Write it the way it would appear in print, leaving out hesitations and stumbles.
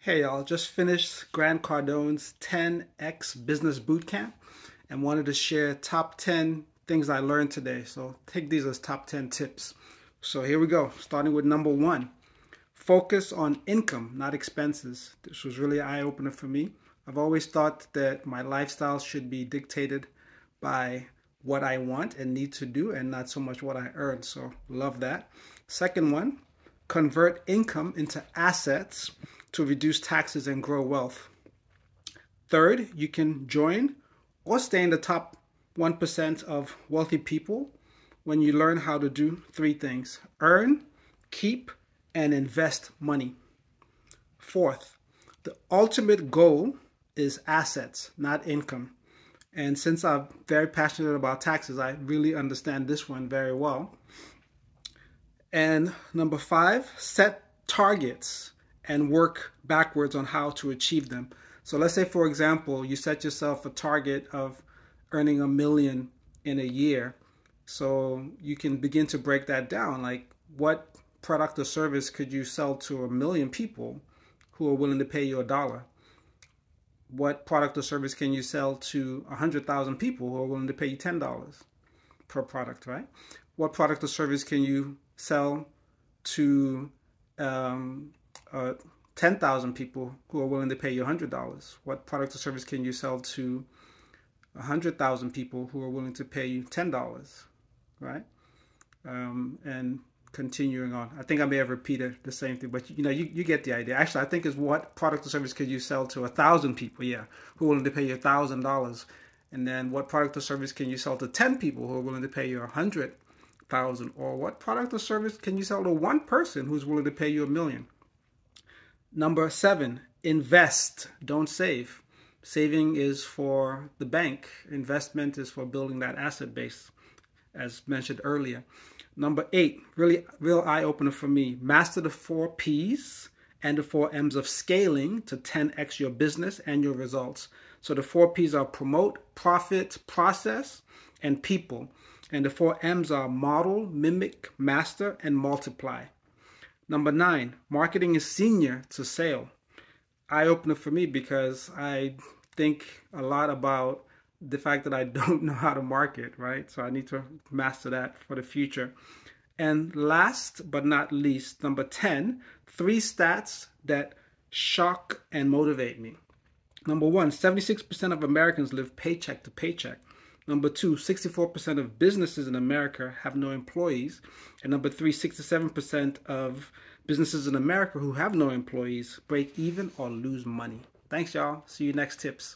Hey y'all, just finished Grant Cardone's 10X Business Bootcamp and wanted to share top 10 things I learned today. So take these as top 10 tips. So here we go, starting with number 1. Focus on income, not expenses. This was really an eye-opener for me. I've always thought that my lifestyle should be dictated by what I want and need to do and not so much what I earn. So love that. Second one, convert income into assets to reduce taxes and grow wealth. Third, you can join or stay in the top 1% of wealthy people when you learn how to do 3 things: earn, keep, and invest money. Fourth, the ultimate goal is assets, not income. And since I'm very passionate about taxes, I really understand this one very well. And number 5, set targets and work backwards on how to achieve them. So let's say, for example, you set yourself a target of earning $1 million in a year. So you can begin to break that down. Like, what product or service could you sell to 1 million people who are willing to pay you $1? What product or service can you sell to 100,000 people who are willing to pay you $10 per product, right? What product or service can you sell to 10,000 people who are willing to pay you $100? What product or service can you sell to 100,000 people who are willing to pay you $10, right? And continuing on. I think I may have repeated the same thing, but you get the idea. Actually, I think it's what product or service could you sell to 1,000 people, who are willing to pay you $1,000. And then what product or service can you sell to 10 people who are willing to pay you 100,000? Or what product or service can you sell to 1 person who's willing to pay you $1 million? Number 7, invest, don't save. Saving is for the bank. Investment is for building that asset base, as mentioned earlier. Number 8, real eye-opener for me. Master the 4 P's and the 4 M's of scaling to 10x your business and your results. So the 4 P's are promote, profit, process, and people. And the 4 M's are model, mimic, master, and multiply. Number 9, marketing is senior to sale. Eye-opener for me because I think a lot about the fact that I don't know how to market, right? So I need to master that for the future. And last but not least, number 10, 3 stats that shock and motivate me. Number 1, 76% of Americans live paycheck to paycheck. Number 2, 64% of businesses in America have no employees. And number 3, 67% of businesses in America who have no employees break even or lose money. Thanks, y'all. See you next tips.